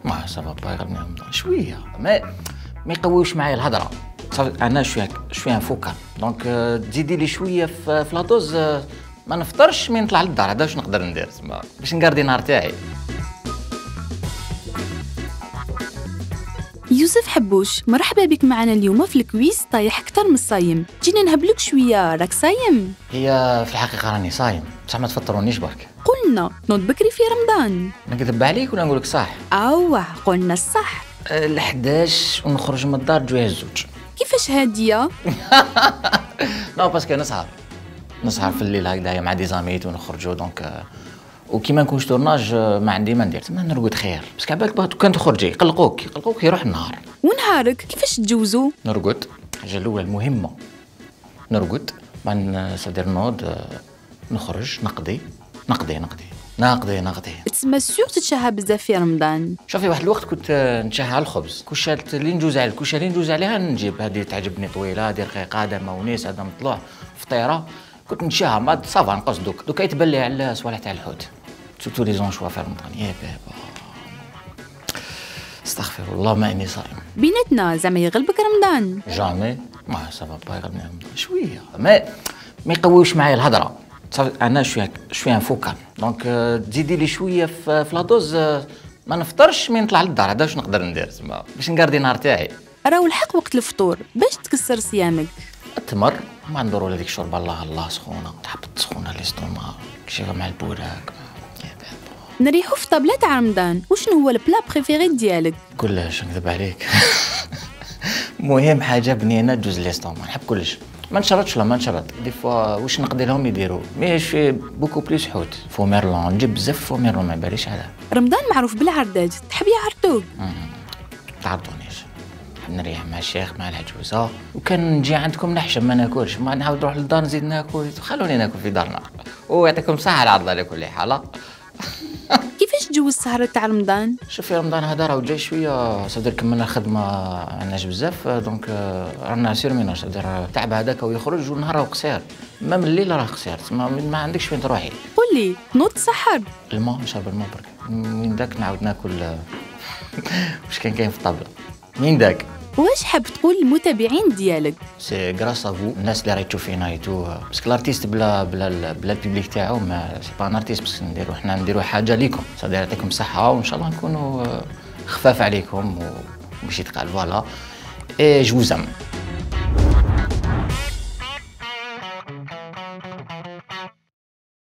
ما سافا با يغلبني رمضان شويه، ما يقويوش معايا الهضره. صافي انا شويه فوكال، دونك تزيدي لي شويه في لادوز، ما نفطرش مي نطلع للدار. هذا واش نقدر ندير تما باش نقاردي النهار تاعي. يوسف حبوش، مرحبا بك معنا اليوم في الكويز طايح أكثر من الصايم. جينا نهبلك شوية، راك صايم؟ هي في الحقيقه راني صايم، بصح ما تفطرونيش برك. قلنا نوض بكري في رمضان. نكذب عليك ولا نقول لك صح؟ أوه قلنا الصح. ال11 ونخرج من الدار جويه الزوج. كيفاش هادية؟ نو باسكو نسهر في الليل هكذايا مع دي زاميت ونخرجوا دونك وكي ما نكونش تورناج ما عندي ما ندير تما نرقد خير. باسكو عبالك كان تخرجي يقلقوك يروح النهار. ونهارك كيفاش تجوزو؟ نرقد، الحاجه الاولى المهمه نرقد، بعد سادير نوض نخرج نقضي. تسمى سيغ تتشهى بزاف في رمضان. شوفي واحد الوقت كنت نتشهى على الخبز، كلشي اللي ندوز عليها نجيب. هذه تعجبني طويله، هذه رقيقه، هذا مونيس، هذا مطلوع، فطيره. كنت نتشهى ما صافا نقص دوك يتبان لي على الصوالح تاع الحوت، سورتو لي زونشوا في رمضان. يا بابا استغفر الله ما اني صايم. بيناتنا زعما يغلبك رمضان؟ جامي ما سافا با يغلبني رمضان شويه، ما يقويوش معايا الهضره. صافي انا شويه فوكال، دونك تزيدي لي شويه في لادوز، ما نفطرش مي نطلع للدار. هذا واش نقدر ندير تما باش نقاردي النهار تاعي. راهو الحق وقت الفطور باش تكسر صيامك. التمر ما ندوروا لهذيك الشوربه الله سخونه، تحبط سخونه ليستوما كشي مع البوراك. نريحو في طابلة تاع رمضان. وشنو هو البلا بريفيري ديالك؟ كلش نكذب عليك. مهم حاجه بنينه تجوز ليستوما، نحب كلش. ما نشرط دي فوا واش نقضي لهم يديروا مي شي بوكو بليس حوت. فو ميرلون نجيب بزاف فو ميرلون، ما باليش على رمضان معروف بالعردات، تحب يعرضوك؟ تعرضونيش، نحب نريح مع الشيخ مع العجوزه، وكان نجي عندكم نحشم ما ناكلش، ما نعاود نروح للدار نزيد ناكل. خلوني ناكل في دارنا ويعطيكم الصحه العضله على كل حال. كيفاش تجوز السهرة تاع رمضان؟ شوفي رمضان هذا راهو جاي شويه، صدر كملنا الخدمه عندناش بزاف، دونك رانا سيرمينا صدر تعب هذاك ويخرج والنهار راه قصير، ما من الليل راه قصير، ما عندكش وين تروحي. قول لي تنوض تسحر؟ الماء نشرب الماء برك، من داك نعاود ناكل. واش كاين في الطابله من داك. واش حاب تقول للمتابعين ديالك؟ سي غراس ا فو الناس اللي رايتو فينا ايتو، باسكو الارتيست بلا البيبليك تاعو ما سي با ان ارتيست، باسكو حنا نديرو حاجه ليكم، صافي يعطيكم الصحه وان شاء الله نكونوا خفاف عليكم وماشي ثقال. فوالا اي جو زام.